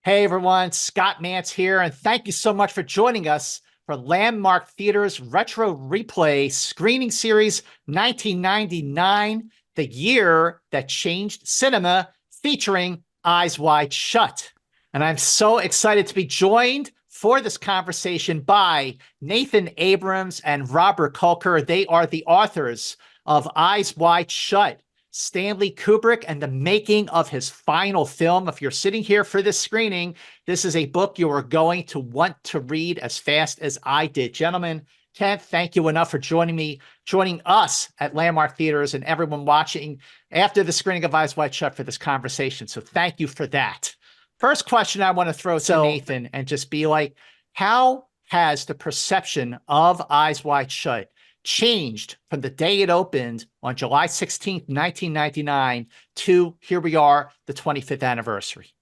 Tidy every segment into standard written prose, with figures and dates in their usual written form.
Hey everyone, Scott Mantz here, and thank you so much for joining us for Landmark Theater's Retro Replay Screening Series 1999, the year that changed cinema, featuring Eyes Wide Shut. And I'm so excited to be joined for this conversation by Nathan Abrams and Robert Kolker. They are the authors of Eyes Wide Shut, Stanley Kubrick and the making of his final film. If you're sitting here for this screening, this is a book you are going to want to read as fast as I did. Gentlemen, can't thank you enough for joining us at Landmark Theaters and everyone watching after the screening of Eyes Wide Shut for this conversation. So thank you for that. First question I want to throw to Nathan and just be like, how has the perception of Eyes Wide Shut changed from the day it opened on July 16th, 1999 to here we are, the 25th anniversary?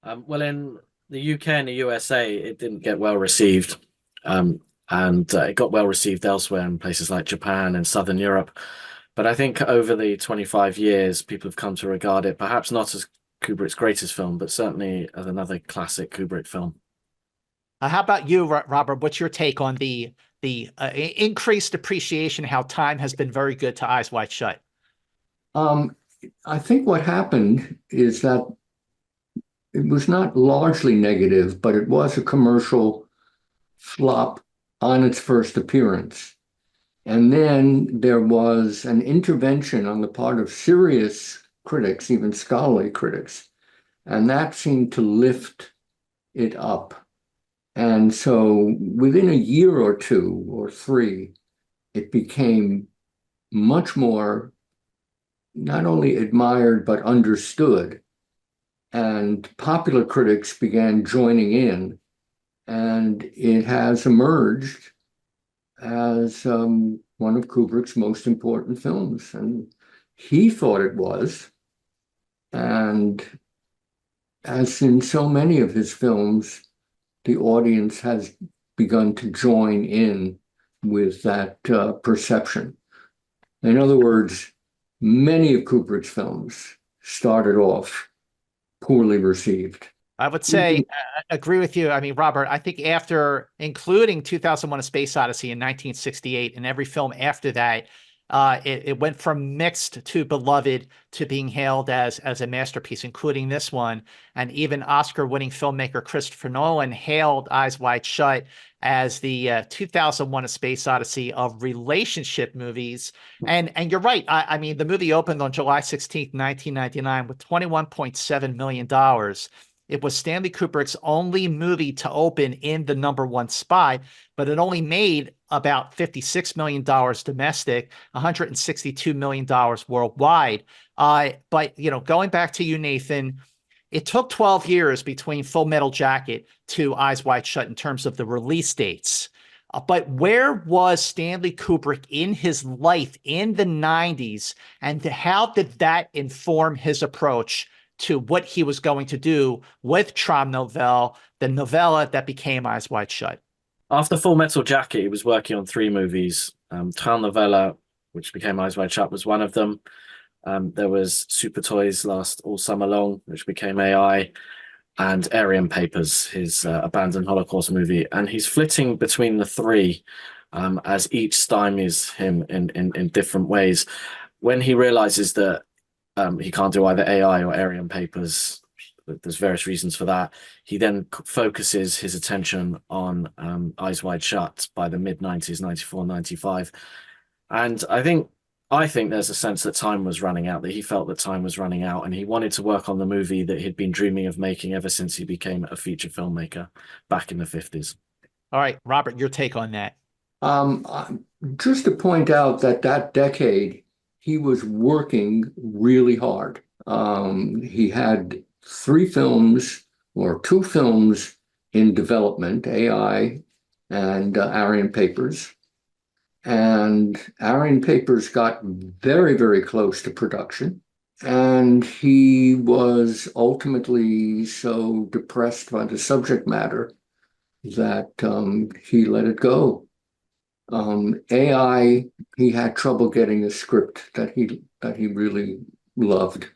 Well, in the UK and the USA, it didn't get well received. And it got well received elsewhere in places like Japan and Southern Europe. But I think over the 25 years, people have come to regard it perhaps not as Kubrick's greatest film, but certainly as another classic Kubrick film. How about you, Robert? What's your take on the increased appreciation, how time has been very good to Eyes Wide Shut? I think what happened is that it was not largely negative, but it was a commercial flop on its first appearance. And then there was an intervention on the part of serious critics, even scholarly critics, and that seemed to lift it up. And so within a year or two or three, it became much more not only admired, but understood. And popular critics began joining in, and it has emerged as one of Kubrick's most important films. And he thought it was. And as in so many of his films, the audience has begun to join in with that perception. In other words, many of Kubrick's films started off poorly received. I would say, agree with you. I mean, Robert, I think after including 2001: A Space Odyssey in 1968 and every film after that, it went from mixed to beloved to being hailed as a masterpiece, including this one. And even Oscar-winning filmmaker Christopher Nolan hailed Eyes Wide Shut as the 2001: A Space Odyssey of relationship movies. And you're right. I mean, the movie opened on July 16th, 1999 with $21.7 million. It was Stanley Kubrick's only movie to open in the #1 spot, but it only made about $56 million domestic, $162 million worldwide. But, you know, going back to you, Nathan, it took 12 years between Full Metal Jacket to Eyes Wide Shut in terms of the release dates. But where was Stanley Kubrick in his life in the 90s, and how did that inform his approach to what he was going to do with Tram Novelle, the novella that became Eyes Wide Shut? After Full Metal Jacket, he was working on three movies. Town Novella, which became Eyes Wide Shut, was one of them. There was Super Toys Last All Summer Long, which became AI, and Aryan Papers, his abandoned Holocaust movie. And he's flitting between the three as each stymies him in different ways. When he realizes that he can't do either AI or Aryan Papers, there's various reasons for that, he then focuses his attention on Eyes Wide Shut by the mid-90s, 94, 95. And I think there's a sense that time was running out, that he felt that time was running out, and he wanted to work on the movie that he'd been dreaming of making ever since he became a feature filmmaker back in the 50s. All right, Robert, your take on that. Just to point out that that decade, he was working really hard. He had three films or two films in development, AI and Aryan Papers. And Aryan Papers got very, very close to production. And he was ultimately so depressed by the subject matter that he let it go. AI, he had trouble getting a script that he really loved.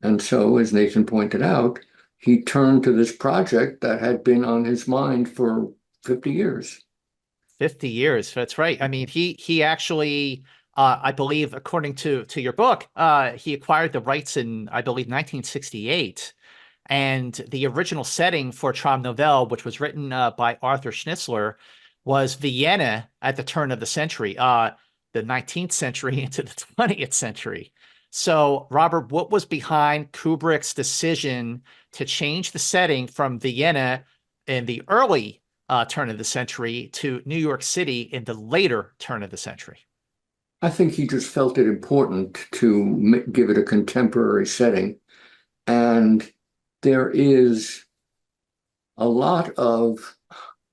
And so, as Nathan pointed out, he turned to this project that had been on his mind for 50 years. 50 years. That's right. I mean, he actually, I believe, according to your book, he acquired the rights in, I believe, 1968. And the original setting for Traum Nouvelle, which was written by Arthur Schnitzler, was Vienna at the turn of the century, the 19th century into the 20th century. So, Robert, what was behind Kubrick's decision to change the setting from Vienna in the early turn of the century to New York City in the later turn of the century? I think he just felt it important to give it a contemporary setting. And there is a lot of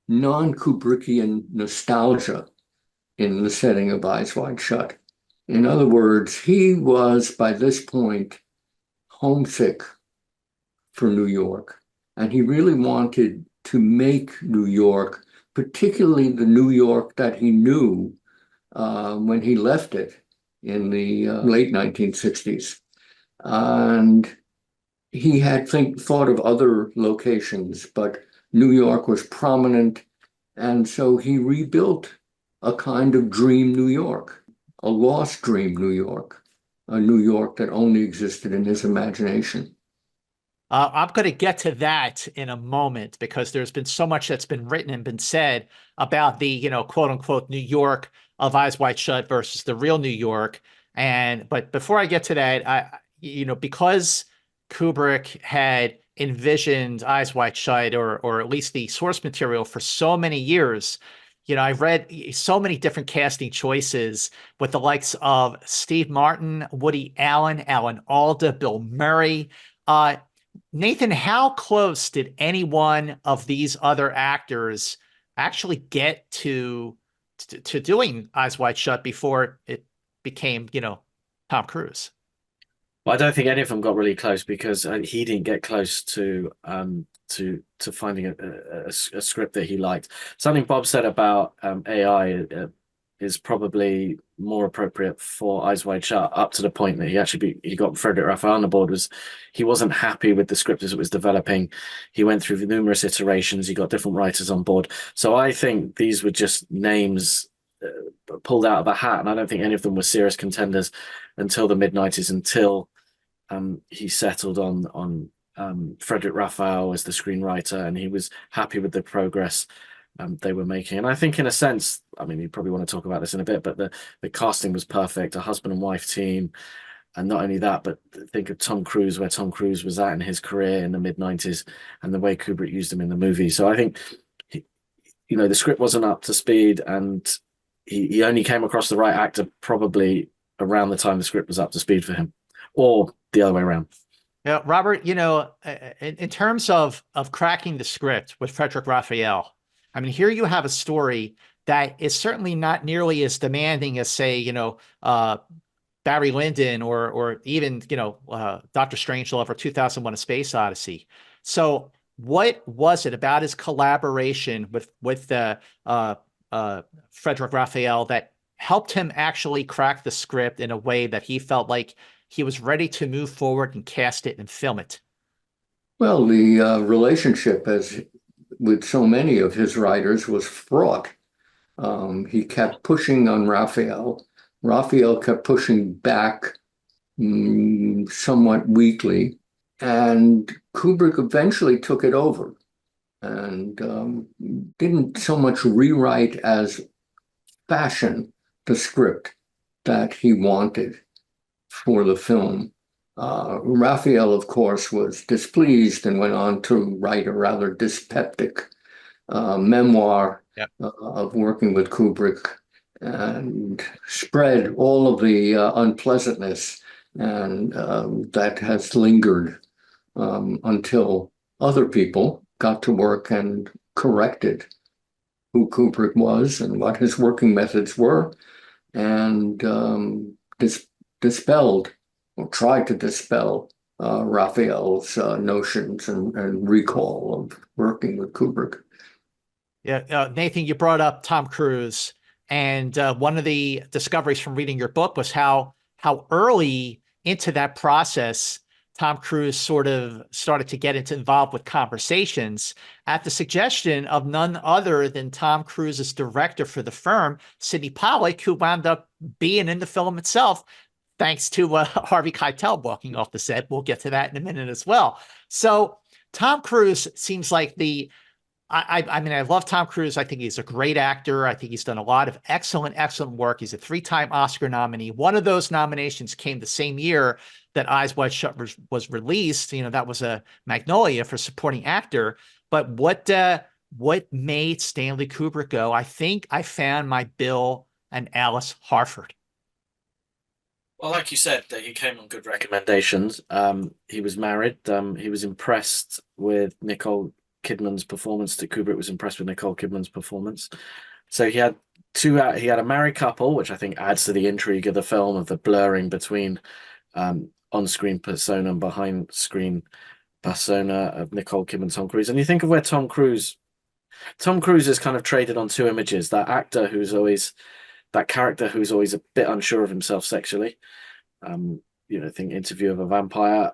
non-Kubrickian nostalgia in the setting of Eyes Wide Shut. In other words, he was by this point homesick for New York, and he really wanted to make New York, particularly the New York that he knew when he left it in the late 1960s. And he had thought of other locations, but New York was prominent. And so he rebuilt a kind of dream New York, a lost dream New York, a New York that only existed in his imagination. I'm going to get to that in a moment because there's been so much that's been written and been said about the, quote unquote, New York of Eyes Wide Shut versus the real New York. But before I get to that, because Kubrick had envisioned Eyes Wide Shut or at least the source material for so many years, I read so many different casting choices with the likes of Steve Martin, Woody Allen, Alan Alda, Bill Murray. Nathan, how close did any one of these other actors actually get to doing Eyes Wide Shut before it became, Tom Cruise? Well, I don't think any of them got really close because he didn't get close to finding a script that he liked. Something Bob said about AI is probably more appropriate for Eyes Wide Shut, up to the point that he got Frederick Raphael on the board. Was he wasn't happy with the script as it was developing. He went through numerous iterations. He got different writers on board. So I think these were just names pulled out of a hat, and I don't think any of them were serious contenders until the mid-90s, until he settled on Frederick Raphael as the screenwriter, and he was happy with the progress they were making. And I think, in a sense, I mean, you probably want to talk about this in a bit, but the casting was perfect, a husband and wife team. And not only that, but think of Tom Cruise, where Tom Cruise was at in his career in the mid-90s, and the way Kubrick used him in the movie. So I think, the script wasn't up to speed, and he only came across the right actor probably around the time the script was up to speed for him, or the other way around. Yeah, Robert, in terms of cracking the script with Frederick Raphael, I mean, here you have a story that is certainly not nearly as demanding as, say, Barry Lyndon or even, Dr. Strangelove or 2001: A Space Odyssey. So what was it about his collaboration with Frederick Raphael that helped him actually crack the script in a way that he felt like he was ready to move forward and cast it and film it? Well, the relationship, as with so many of his writers, was fraught. He kept pushing on Raphael. Raphael kept pushing back somewhat weakly, and Kubrick eventually took it over and didn't so much rewrite as fashion the script that he wanted for the film. Raphael, of course, was displeased and went on to write a rather dyspeptic memoir of working with Kubrick, and spread all of the unpleasantness and that has lingered until other people got to work and corrected who Kubrick was and what his working methods were, and dispelled or tried to dispel Raphael's notions and recall of working with Kubrick. Yeah, Nathan, you brought up Tom Cruise, and one of the discoveries from reading your book was how early into that process Tom Cruise sort of started to get involved with conversations at the suggestion of none other than Tom Cruise's director for the firm, Sidney Pollack, who wound up being in the film itself, thanks to Harvey Keitel walking off the set. We'll get to that in a minute as well. So Tom Cruise seems like I mean, I love Tom Cruise. I think he's a great actor. I think he's done a lot of excellent work. He's a 3-time Oscar nominee. One of those nominations came the same year that Eyes Wide Shut was released. You know, that was a Magnolia for supporting actor. But what made Stanley Kubrick go? I think I found my Bill and Alice Harford. Well, like you said, he came on good recommendations. He was married. He was impressed with Nicole Kidman's performance. Kubrick was impressed with Nicole Kidman's performance. So he had he had a married couple, which I think adds to the intrigue of the film, of the blurring between on-screen persona and behind-screen persona of Nicole Kidman and Tom Cruise. And you think of where Tom Cruise is kind of traded on two images: that character who's always a bit unsure of himself sexually. Think Interview of a Vampire,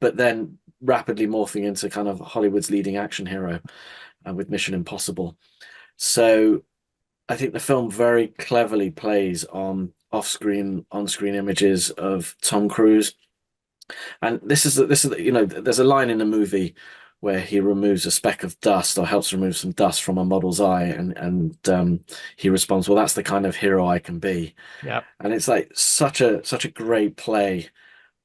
but then rapidly morphing into kind of Hollywood's leading action hero with Mission Impossible. So I think the film very cleverly plays on on-screen images of Tom Cruise. And this is there's a line in the movie where he removes a speck of dust, or helps remove some dust from a model's eye, and he responds, "Well, that's the kind of hero I can be." Yeah. And it's like such a great play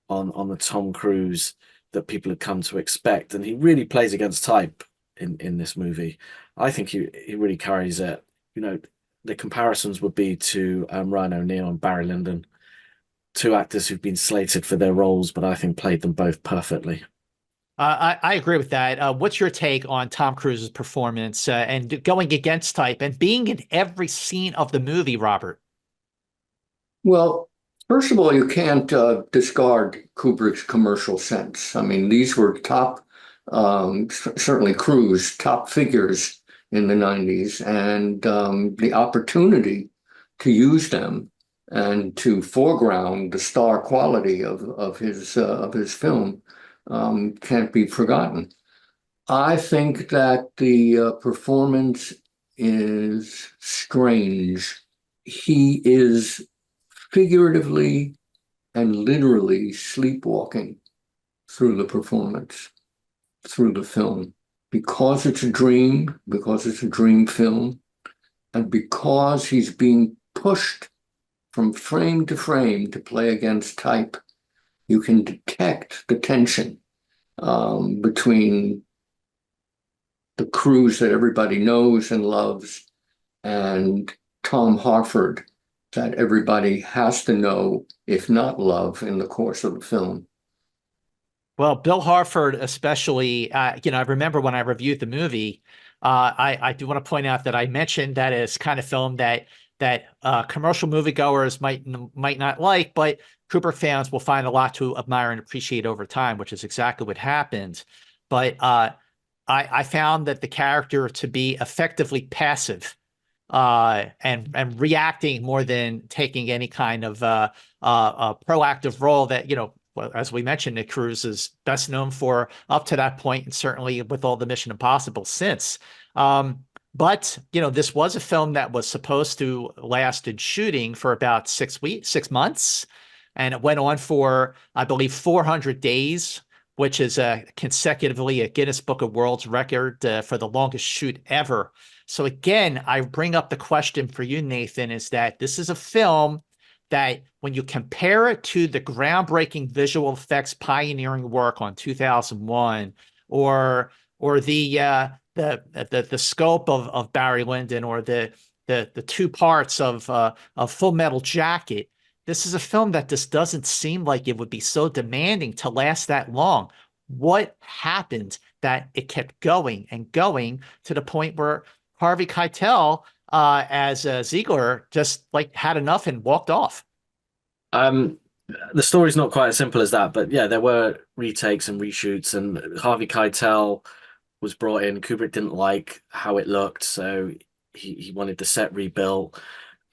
on the Tom Cruise that people had come to expect, and he really plays against type in this movie. I think he really carries it. The comparisons would be to Ryan O'Neal and Barry Lyndon, two actors who've been slated for their roles, but I think played them both perfectly. I agree with that. What's your take on Tom Cruise's performance and going against type and being in every scene of the movie, Robert? Well, first of all, you can't discard Kubrick's commercial sense. I mean, these were certainly Cruise, top figures in the 90s, and the opportunity to use them and to foreground the star quality of his film can't be forgotten. I think that the performance is strange. He is figuratively and literally sleepwalking through the performance, through the film, because it's a dream film, and because he's being pushed from frame to frame to play against type. You can detect the tension between the Cruise that everybody knows and loves and Tom Harford that everybody has to know, if not love, in the course of the film. Well, Bill Harford, especially, I remember when I reviewed the movie, I do want to point out that I mentioned that it's kind of film that commercial moviegoers might not like, but Kubrick fans will find a lot to admire and appreciate over time, which is exactly what happened. But I found that the character to be effectively passive and reacting more than taking any kind of proactive role that, as we mentioned, Nick Cruise is best known for up to that point, and certainly with all the Mission Impossible since. But this was a film that was supposed to last in shooting for about 6 months. And it went on for, I believe, 400 days, which is consecutively a Guinness Book of World Record for the longest shoot ever. So again, I bring up the question for you, Nathan, is that this is a film that when you compare it to the groundbreaking visual effects pioneering work on 2001, or the scope of Barry Lyndon, or the two parts of Full Metal Jacket, this is a film that just doesn't seem like it would be so demanding to last that long. What happened that it kept going and going to the point where Harvey Keitel as Ziegler just had enough and walked off? The story's not quite as simple as that, but yeah, there were retakes and reshoots, and Harvey Keitel was brought in. Kubrick didn't like how it looked, so he wanted the set rebuilt.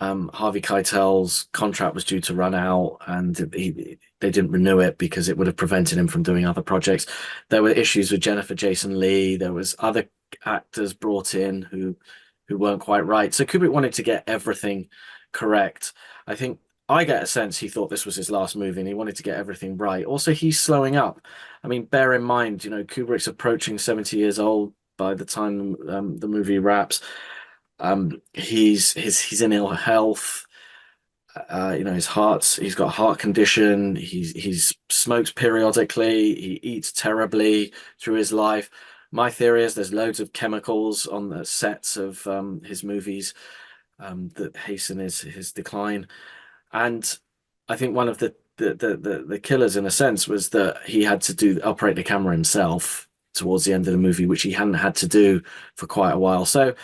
Harvey Keitel's contract was due to run out, and they didn't renew it because it would have prevented him from doing other projects. There were issues with Jennifer Jason Leigh. There was other actors brought in who weren't quite right. So Kubrick wanted to get everything correct. I think I get a sense he thought this was his last movie and he wanted to get everything right. Also, he's slowing up. I mean, bear in mind, Kubrick's approaching 70 years old by the time the movie wraps. He's in ill health. He's got a heart condition. He's smokes periodically. He eats terribly through his life. My theory is there's loads of chemicals on the sets of his movies that hasten his decline. And I think one of the killers, in a sense, was that he had to operate the camera himself towards the end of the movie, which he hadn't had to do for quite a while. So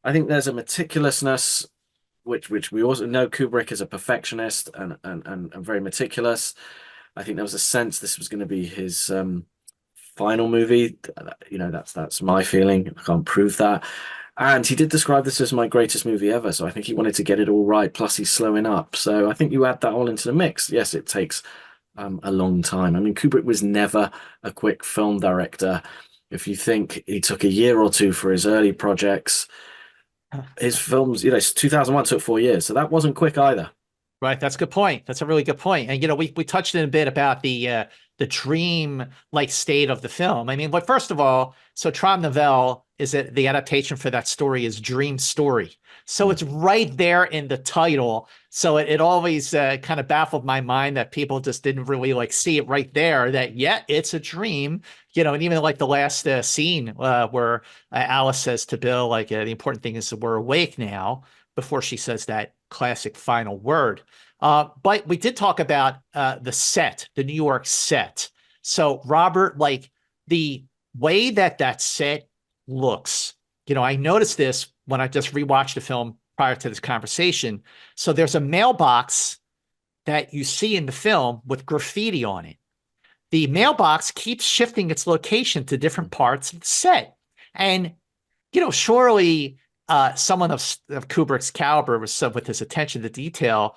I think there's a meticulousness, which we also know Kubrick is a perfectionist and very meticulous. I think there was a sense this was going to be his final movie. That's my feeling. I can't prove that. And he did describe this as my greatest movie ever. So I think he wanted to get it all right. Plus, he's slowing up. So I think you add that all into the mix. Yes, it takes a long time. I mean, Kubrick was never a quick film director. If you think he took a year or two for his early projects, his films, 2001 took 4 years. So that wasn't quick either. Right. That's a good point. That's a really good point. And, we touched in a bit about the dream-like state of the film. I mean, but first of all, so Tron Nouvelle is that the adaptation for that story is Dream Story. So it's right there in the title. So it always kind of baffled my mind that people just didn't really see it right there, that, yeah, it's a dream, and even like the last scene where Alice says to Bill, the important thing is that we're awake now, before she says that classic final word. But we did talk about the set, the New York set. So Robert, the way that set looks, I noticed this when I just rewatched the film prior to this conversation. So there's a mailbox that you see in the film with graffiti on it. The mailbox keeps shifting its location to different parts of the set. And, surely someone of Kubrick's caliber with his attention to detail,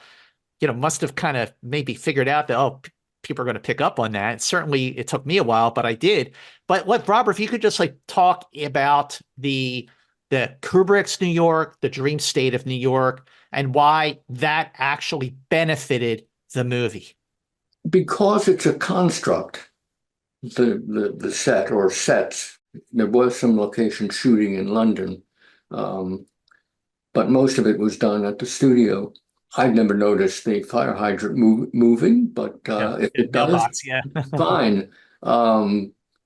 must have kind of maybe figured out that, people are going to pick up on that. Certainly it took me a while, but I did. But Robert, if you could just talk about the Kubrick's New York, the dream state of New York, and why that actually benefited the movie. Because it's a construct, the set or sets. There was some location shooting in London, but most of it was done at the studio. I've never noticed the fire hydrant moving, but if it does, fine.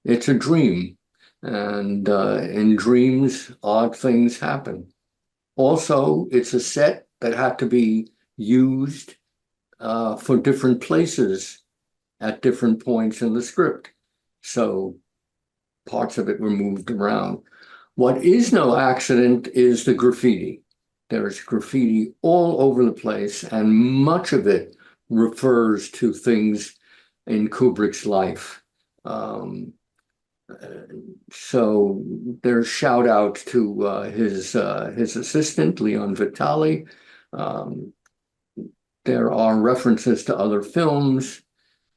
It's a dream, and in dreams, odd things happen. Also, it's a set that had to be used for different places at different points in the script. So parts of it were moved around. What is no accident is the graffiti. There is graffiti all over the place, and much of it refers to things in Kubrick's life. So there's shout out to his assistant, Leon Vitali. There are references to other films.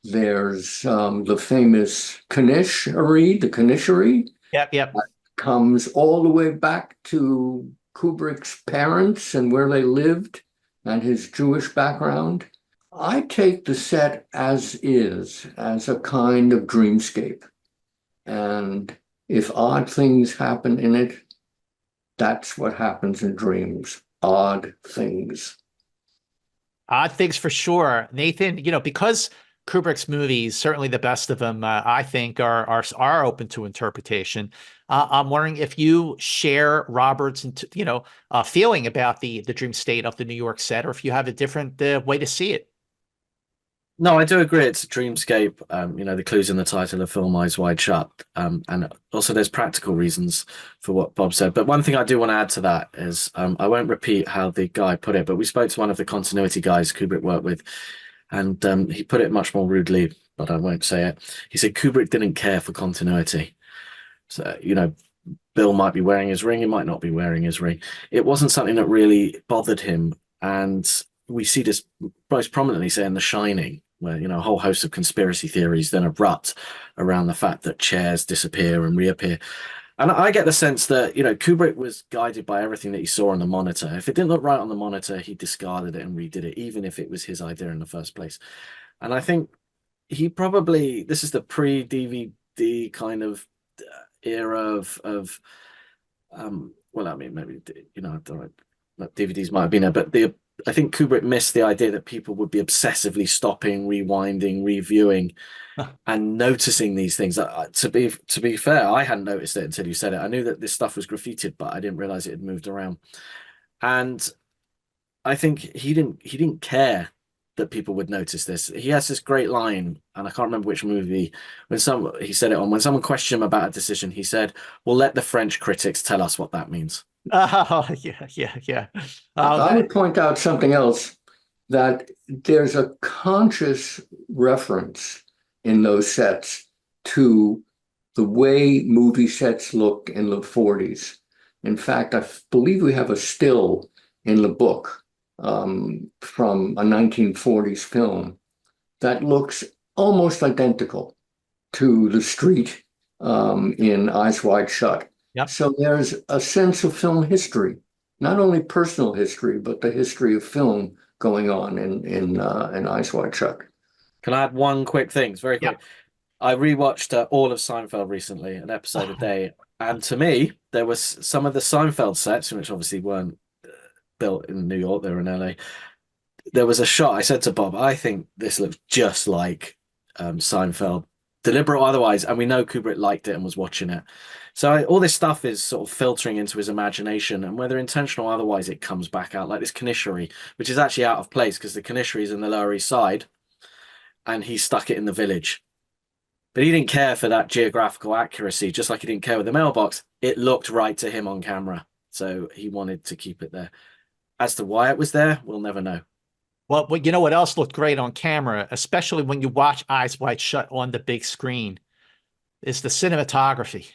There's the famous Knishery, the Knishery. Yep. That comes all the way back to Kubrick's parents and where they lived and his Jewish background. I take the set as is, as a kind of dreamscape. And if odd things happen in it, that's what happens in dreams, odd things. Odd things for sure. Nathan, because Kubrick's movies, certainly the best of them, I think, are open to interpretation. I'm wondering if you share Robert's, feeling about the dream state of the New York set, or if you have a different way to see it. No, I do agree. It's a dreamscape. The clues in the title of film, Eyes Wide Shut. And also there's practical reasons for what Bob said. But one thing I do want to add to that is, I won't repeat how the guy put it, but we spoke to one of the continuity guys Kubrick worked with, and he put it much more rudely, but I won't say it. He said Kubrick didn't care for continuity. So, Bill might be wearing his ring, he might not be wearing his ring. It wasn't something that really bothered him. And we see this most prominently, say, in The Shining, where, you know, a whole host of conspiracy theories then erupt around the fact that chairs disappear and reappear. And I get the sense that, you know, Kubrick was guided by everything that he saw on the monitor. If it didn't look right on the monitor, he discarded it and redid it, even if it was his idea in the first place. And I think he probably, this is the pre-DVD kind of era of well, I mean, maybe, you know, DVDs might have been there, but I think Kubrick missed the idea that people would be obsessively stopping, rewinding, reviewing, and noticing these things. To be fair, I hadn't noticed it until you said it. I knew that this stuff was graffitied, but I didn't realize it had moved around. And I think he didn't care that people would notice this. He has this great line, and I can't remember which movie, when someone questioned him about a decision, he said, "Well, let the French critics tell us what that means." Oh, yeah. I would point out something else, that there's a conscious reference in those sets to the way movie sets looked in the 40s. In fact, I believe we have a still in the book from a 1940s film that looks almost identical to the street in Eyes Wide Shut. Yep. So there's a sense of film history, not only personal history, but the history of film going on in Eyes Wide Shut. Can I add one quick thing? It's very quick. Yep. I rewatched all of Seinfeld recently, an episode a day, and to me, there was some of the Seinfeld sets, which obviously weren't built in New York, they were in LA. There was a shot, I said to Bob, I think this looks just like Seinfeld, deliberate or otherwise, and we know Kubrick liked it and was watching it. So all this stuff is sort of filtering into his imagination, and whether intentional or otherwise, it comes back out, like this Canishary, which is actually out of place because the Canishary is in the Lower East Side, and he stuck it in the Village. But he didn't care for that geographical accuracy, just like he didn't care with the mailbox. It looked right to him on camera, so he wanted to keep it there. As to why it was there, we'll never know. Well, you know what else looked great on camera, especially when you watch Eyes Wide Shut on the big screen, is the cinematography.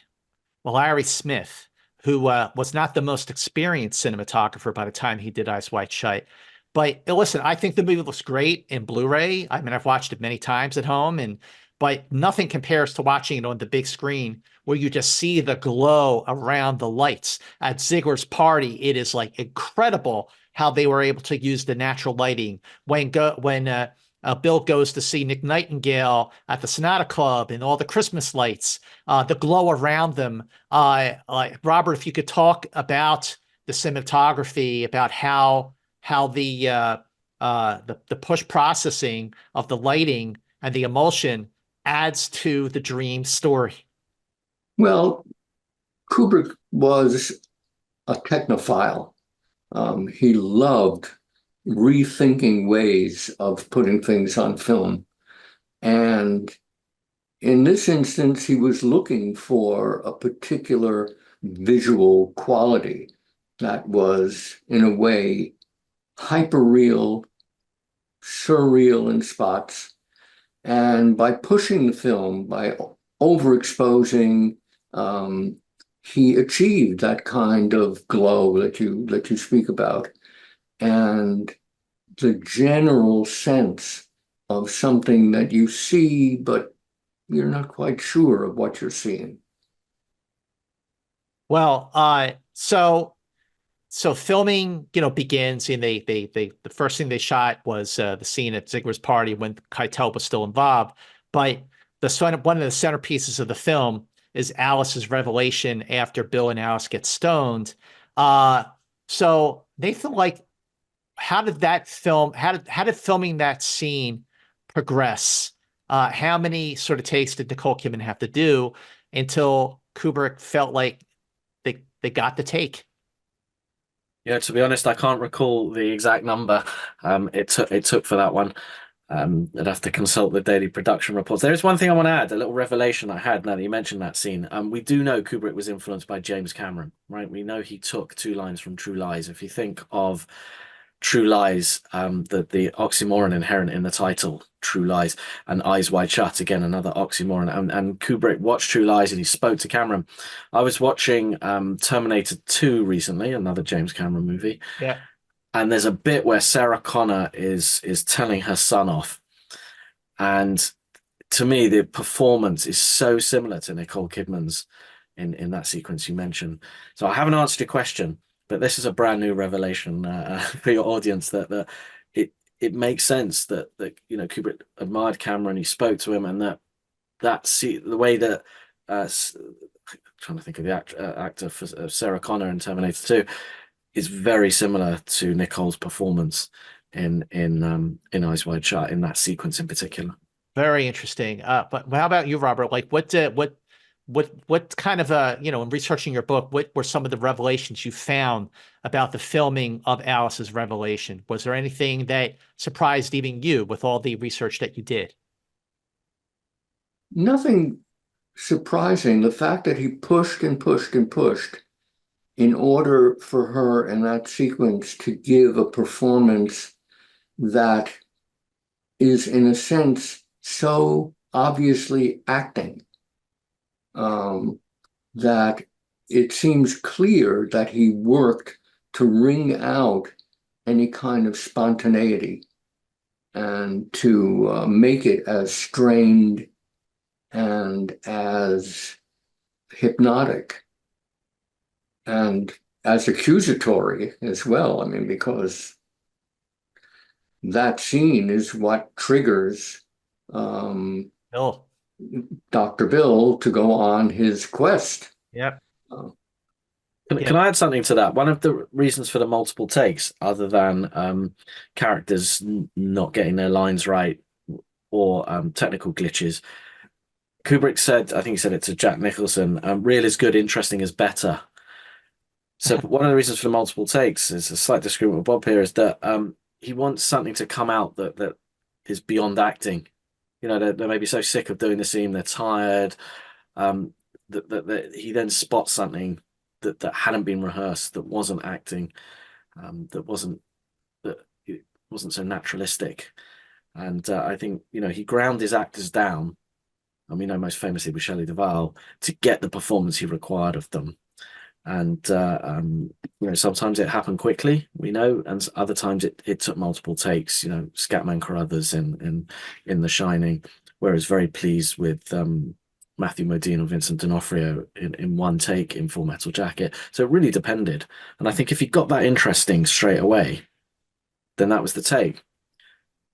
Well, Larry Smith, who was not the most experienced cinematographer by the time he did Eyes Wide Shut. But listen, I think the movie looks great in Blu-ray. I mean, I've watched it many times at home, but nothing compares to watching it on the big screen where you just see the glow around the lights. At Ziegler's Party, it is like incredible how they were able to use the natural lighting. When Bill goes to see Nick Nightingale at the Sonata Club and all the Christmas lights, the glow around them. Like Robert, if you could talk about the cinematography, about how the push processing of the lighting and the emulsion adds to the dream story. Well, Kubrick was a technophile. He loved rethinking ways of putting things on film. And in this instance, he was looking for a particular visual quality that was, in a way, hyper-real, surreal in spots. And by pushing the film, by overexposing, he achieved that kind of glow that you speak about, and the general sense of something that you see, but you're not quite sure of what you're seeing. Well, so filming, begins, and the first thing they shot was the scene at Ziegler's Party when Keitel was still involved. But one of the centerpieces of the film is Alice's revelation after Bill and Alice get stoned. So Nathan, like, how did filming that scene progress? How many sort of takes did Nicole Kidman have to do until Kubrick felt like they got the take? Yeah, to be honest, I can't recall the exact number it took for that one. I'd have to consult the daily production reports. There is one thing I want to add, a little revelation I had now that you mentioned that scene. We do know Kubrick was influenced by James Cameron, right? We know he took 2 lines from True Lies. If you think of True Lies, the oxymoron inherent in the title, True Lies, and Eyes Wide Shut, again, another oxymoron. And Kubrick watched True Lies and he spoke to Cameron. I was watching Terminator 2 recently, another James Cameron movie. Yeah. And there's a bit where Sarah Connor is telling her son off, and to me, the performance is so similar to Nicole Kidman's in that sequence you mentioned. So I haven't answered your question, but this is a brand new revelation for your audience that it makes sense that Kubrick admired Cameron, he spoke to him, and the way that trying to think of the actor for Sarah Connor in Terminator 2 is very similar to Nicole's performance in Eyes Wide Shut in that sequence in particular. Very interesting. But how about you, Robert? Like what kind of in researching your book, what were some of the revelations you found about the filming of Alice's Revelation? Was there anything that surprised even you with all the research that you did? Nothing surprising. The fact that he pushed and pushed and pushed in order for her in that sequence to give a performance that is, in a sense, so obviously acting that it seems clear that he worked to wring out any kind of spontaneity and to make it as strained and as hypnotic and as accusatory as well. I mean, because that scene is what triggers Oh, Dr. Bill to go on his quest. yep. Uh, Can I add something to that? One of the reasons for the multiple takes, other than characters not getting their lines right or technical glitches, Kubrick said, I think he said it to Jack Nicholson, real is good, interesting is better. So one of the reasons for the multiple takes is a slight disagreement with Bob here, is that he wants something to come out that is beyond acting. They may be so sick of doing the scene, they're tired, that he then spots something that hadn't been rehearsed, that wasn't acting, that wasn't so naturalistic. And I think he ground his actors down, and we know most famously with Shelley Duvall, to get the performance he required of them. And sometimes it happened quickly, we know, and other times it took multiple takes. Scatman Carruthers in The Shining, whereas very pleased with Matthew Modine or Vincent D'Onofrio in one take in Full Metal Jacket. So it really depended. And I think if he got that interesting straight away, then that was the take.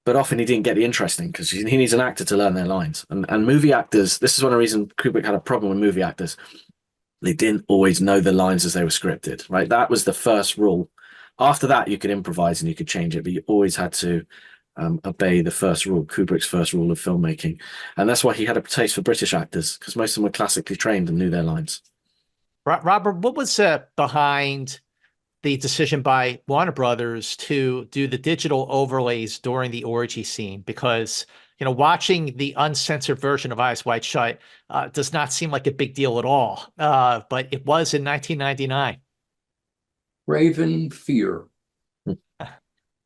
But often he didn't get the interesting because he needs an actor to learn their lines. And movie actors, this is one of the reasons Kubrick had a problem with movie actors. They didn't always know the lines as they were scripted, right? That was the first rule. After that, you could improvise and you could change it, but you always had to obey the first rule, Kubrick's first rule of filmmaking. And that's why he had a taste for British actors, because most of them were classically trained and knew their lines. Robert, what was behind the decision by Warner Brothers to do the digital overlays during the orgy scene? Because watching the uncensored version of Eyes Wide Shut does not seem like a big deal at all, but it was in 1999. Craven fear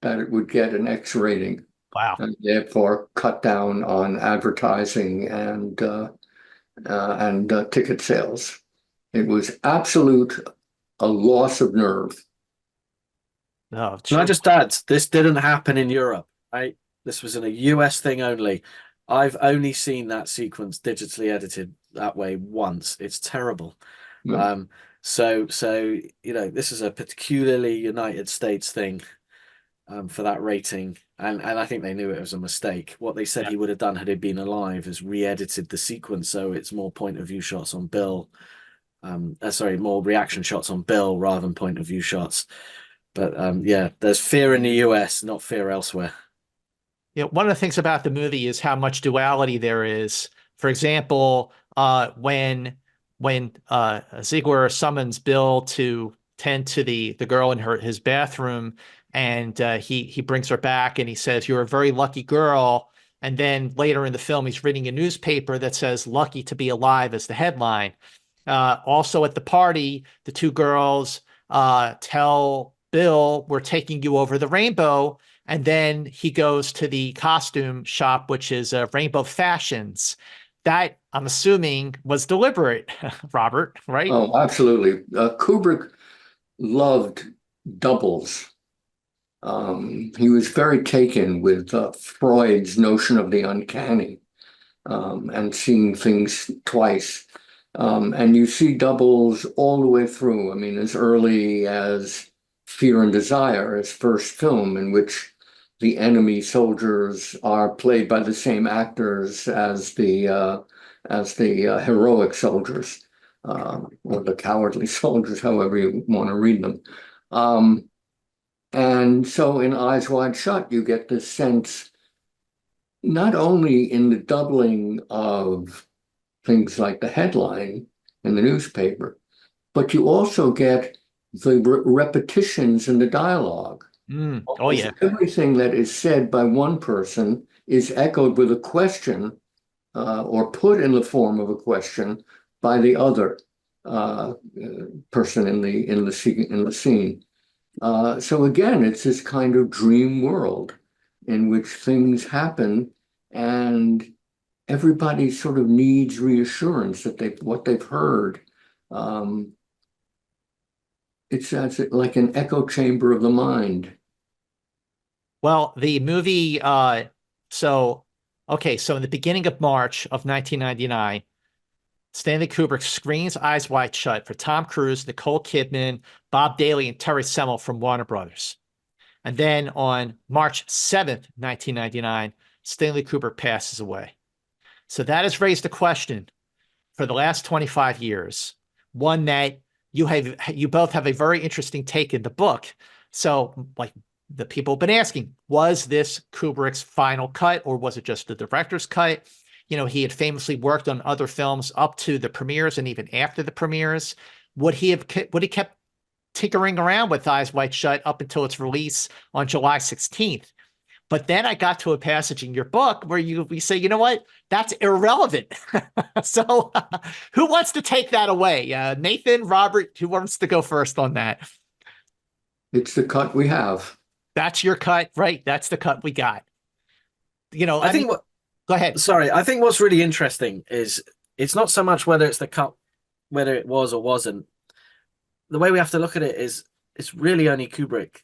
that it would get an X rating. Wow. And therefore cut down on advertising and ticket sales. It was a loss of nerve. No, Can I just add, this didn't happen in Europe, right? This was in a US thing only. I've only seen that sequence digitally edited that way once. It's terrible. Yeah. So this is a particularly United States thing for that rating, and I think they knew it was a mistake. What they said he would have done had he been alive is re-edited the sequence so it's more point of view shots on Bill. More reaction shots on Bill rather than point of view shots. But there's fear in the US, not fear elsewhere. One of the things about the movie is how much duality there is. For example, when Ziegler summons Bill to tend to the girl in his bathroom, and he brings her back and he says, "You're a very lucky girl." And then later in the film, he's reading a newspaper that says "Lucky to be alive" as the headline. Also at the party, the two girls tell Bill, "We're taking you over the rainbow." And then he goes to the costume shop, which is Rainbow Fashions. That, I'm assuming, was deliberate, Robert, right? Oh, absolutely. Kubrick loved doubles. He was very taken with Freud's notion of the uncanny, and seeing things twice. And you see doubles all the way through. I mean, as early as Fear and Desire, his first film, in which the enemy soldiers are played by the same actors as the heroic soldiers, or the cowardly soldiers, however you want to read them. And so in Eyes Wide Shut, you get this sense, not only in the doubling of things like the headline in the newspaper, but you also get the repetitions in the dialogue. Oh, yeah. Everything that is said by one person is echoed with a question, or put in the form of a question by the other person in the scene. So again, it's this kind of dream world in which things happen, and everybody sort of needs reassurance that what they've heard. It's like an echo chamber of the mind. Well, the movie, so in the beginning of March of 1999, Stanley Kubrick screens Eyes Wide Shut for Tom Cruise, Nicole Kidman, Bob Daly, and Terry Semel from Warner Brothers. And then on March 7th, 1999, Stanley Kubrick passes away. So that has raised a question for the last 25 years, one that you both have a very interesting take in the book. So, like, the people have been asking, was this Kubrick's final cut, or was it just the director's cut? You know, he had famously worked on other films up to the premieres and even after the premieres. Would he kept tinkering around with Eyes Wide Shut up until its release on July 16th? But then I got to a passage in your book where we say, you know what, that's irrelevant. So who wants to take that away? Nathan, Robert, who wants to go first on that? It's the cut we have. That's your cut, right? That's the cut we got. You know, I think mean, go ahead. Sorry, I think what's really interesting is it's not so much whether it's the cut, whether it was or wasn't. The way we have to look at it is it's really only Kubrick.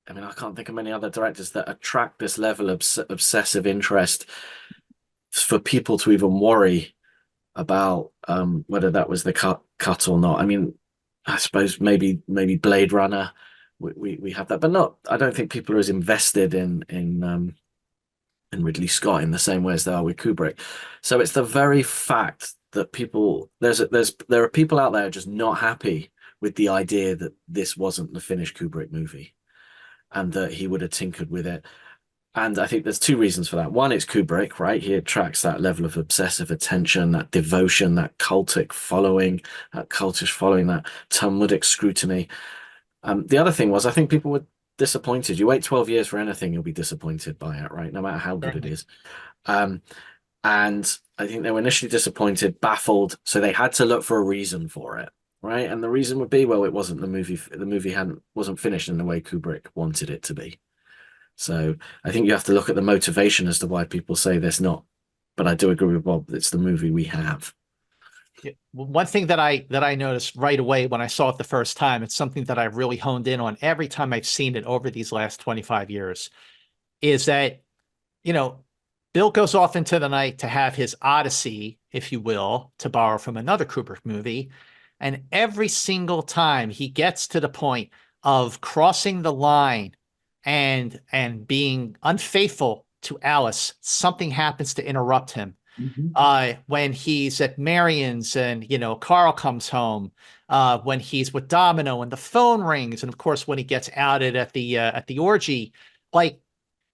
I mean, I can't think of many other directors that attract this level of obsessive interest for people to even worry about whether that was the cut or not. I mean, I suppose maybe Blade Runner, we have that, but not. I don't think people are as invested in Ridley Scott in the same way as they are with Kubrick. So it's the very fact that there are people out there just not happy with the idea that this wasn't the finished Kubrick movie, and that he would have tinkered with it. And I think there's two reasons for that. One, it's Kubrick, right? He attracts that level of obsessive attention, that devotion, that cultish following, that Talmudic scrutiny. The other thing was, I think people were disappointed. You wait 12 years for anything, you'll be disappointed by it, right? No matter how good it is. And I think they were initially disappointed, baffled, so they had to look for a reason for it, right? And the reason would be, well, it wasn't the movie. The movie wasn't finished in the way Kubrick wanted it to be. So I think you have to look at the motivation as to why people say there's not. But I do agree with Bob. It's the movie we have. One thing that I noticed right away when I saw it the first time, it's something that I've really honed in on every time I've seen it over these last 25 years, is that, you know, Bill goes off into the night to have his Odyssey, if you will, to borrow from another Kubrick movie. And every single time he gets to the point of crossing the line and being unfaithful to Alice, something happens to interrupt him. When he's at Marion's and, you know, Carl comes home, when he's with Domino and the phone rings, and of course when he gets outed at the orgy, like,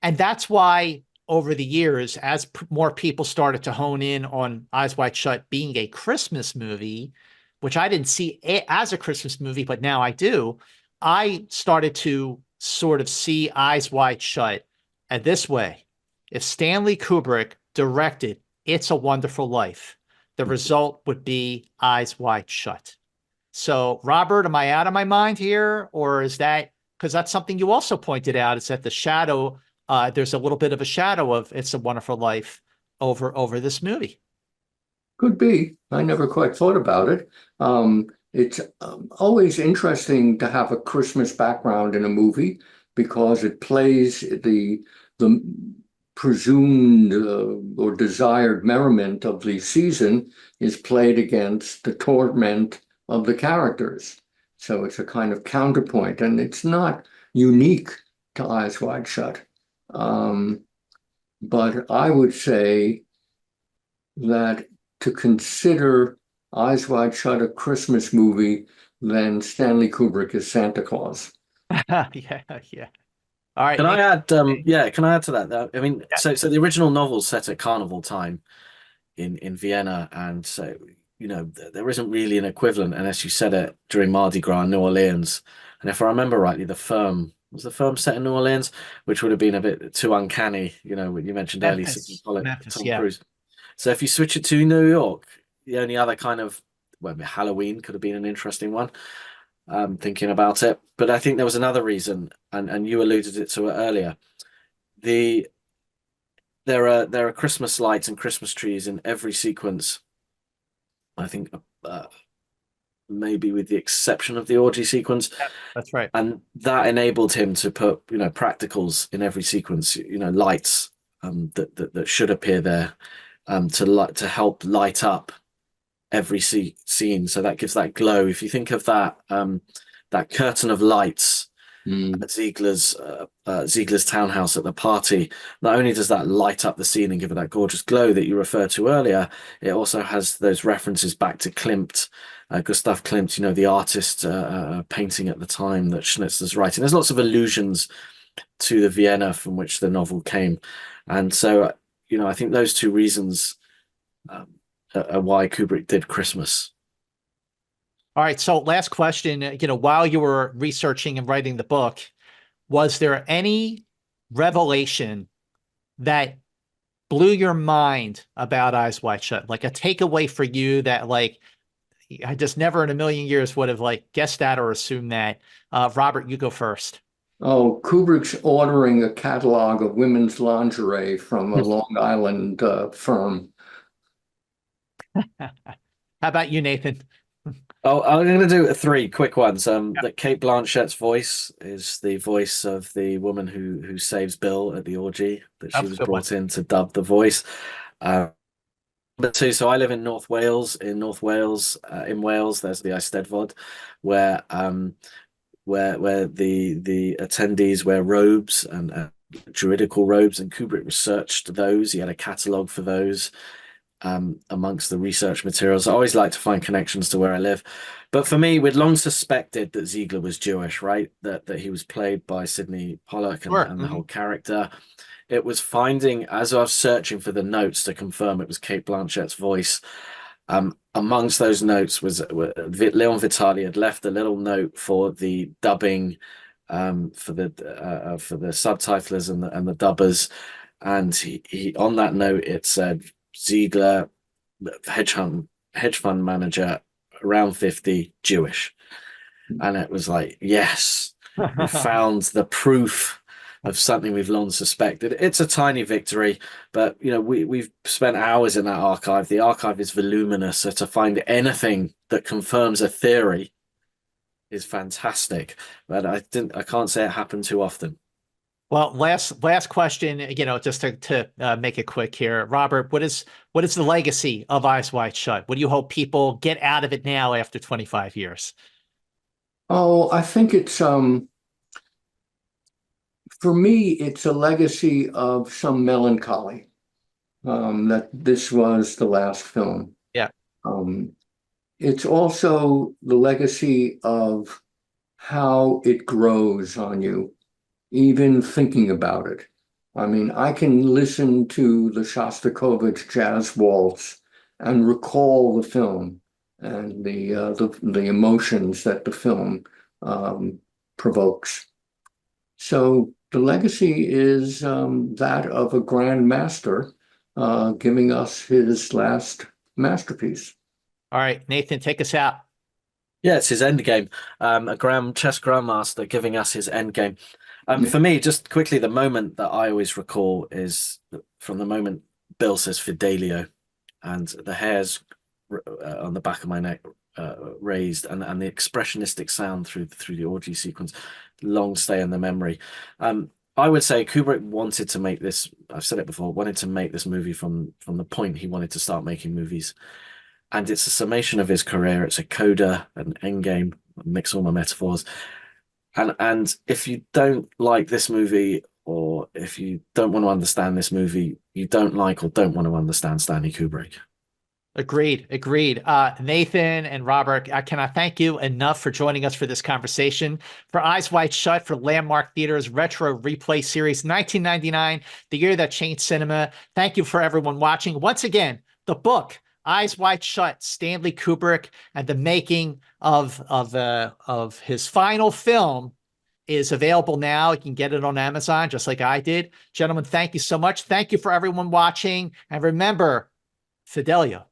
and that's why over the years, as more people started to hone in on Eyes Wide Shut being a Christmas movie, which I didn't see as a Christmas movie, but now I do, I started to sort of see Eyes Wide Shut this way. If Stanley Kubrick directed It's a Wonderful Life, the result would be Eyes Wide Shut. So, Robert, am I out of my mind here? Or is that, because that's something you also pointed out, is that the shadow, there's a little bit of a shadow of It's a Wonderful Life over this movie. Could be. I never quite thought about it. It's always interesting to have a Christmas background in a movie, because it plays the presumed or desired merriment of the season is played against the torment of the characters. So it's a kind of counterpoint, and it's not unique to Eyes Wide Shut. But I would say that to consider Eyes Wide Shut a Christmas movie, then Stanley Kubrick is Santa Claus. Yeah, yeah. All right, Can I Nick. add? Yeah, can I add to that? I mean, Yeah. so the original novel's set at carnival time in Vienna, and so there isn't really an equivalent unless you set it during Mardi Gras in New Orleans. And if I remember rightly, the firm set in New Orleans, which would have been a bit too uncanny. What you mentioned earlier, Sidney Pollack, Memphis, Tom yeah. Cruise. So if you switch it to New York, the only other kind of Halloween could have been an interesting one. Thinking about it, but I think there was another reason, and you alluded to it earlier. There are Christmas lights and Christmas trees in every sequence. I think maybe with the exception of the orgy sequence. Yeah, that's right. And that enabled him to put practicals in every sequence. Lights that should appear there to help light up every scene, so that gives that glow. If you think of that that curtain of lights at Ziegler's townhouse at the party, not only does that light up the scene and give it that gorgeous glow that you referred to earlier, it also has those references back to Klimt, Gustav Klimt, the artist painting at the time that Schnitzler's writing. There's lots of allusions to the Vienna from which the novel came, and so I think those two reasons why Kubrick did Christmas. All right. So last question, while you were researching and writing the book, was there any revelation that blew your mind about Eyes Wide Shut? Like a takeaway for you that I just never in a million years would have guessed that or assumed that. Robert, you go first. Oh, Kubrick's ordering a catalog of women's lingerie from a Long Island firm. How about you, Nathan? Oh, I'm going to do three quick ones. That Cate Blanchett's voice is the voice of the woman who saves Bill at the orgy, that she was brought in to dub the voice. Number two, so I live in North Wales. In Wales, there's the Eisteddfod, where the attendees wear robes and druidical robes, and Kubrick researched those. He had a catalogue for those. Amongst the research materials. I always like to find connections to where I live. But for me, we'd long suspected that Ziegler was Jewish, right? That he was played by Sidney Pollack and the whole character. It was finding, as I was searching for the notes to confirm it was Cate Blanchett's voice, amongst those notes was Leon Vitali had left a little note for the dubbing, for the subtitlers and the dubbers. And he on that note, it said, Ziegler, hedge fund manager, around 50, Jewish. And it was like, yes, we found the proof of something we've long suspected. It's a tiny victory, but we've spent hours in that archive. The archive is voluminous, so to find anything that confirms a theory is fantastic. But I can't say it happened too often. Well, last question, just to make it quick here, Robert, what is the legacy of Eyes Wide Shut? What do you hope people get out of it now after 25 years? Oh, I think it's for me, it's a legacy of some melancholy, that this was the last film. Yeah. It's also the legacy of how it grows on you, even thinking about it. I mean, I can listen to the Shostakovich Jazz Waltz and recall the film and the emotions that the film provokes. So the legacy is that of a grand master giving us his last masterpiece. All right, Nathan, take us out. Yeah, it's his end game. A chess grandmaster giving us his end game. For me, just quickly, the moment that I always recall is from the moment Bill says Fidelio, and the hairs on the back of my neck raised, and the expressionistic sound through the orgy sequence. long stay in the memory. I would say Kubrick wanted to make this. I've said it before. Wanted to make this movie from the point he wanted to start making movies, and it's a summation of his career. It's a coda, an endgame. Mix all my metaphors. And if you don't like this movie, or if you don't want to understand this movie, you don't like or don't want to understand Stanley Kubrick. Agreed. Nathan and Robert, I cannot thank you enough for joining us for this conversation. For Eyes Wide Shut, for Landmark Theater's Retro Replay Series 1999, the year that changed cinema. Thank you for everyone watching. Once again, the book, Eyes Wide Shut, Stanley Kubrick and the making of his final film, is available now. You can get it on Amazon, just like I did. Gentlemen, thank you so much. Thank you for everyone watching. And remember, Fidelia.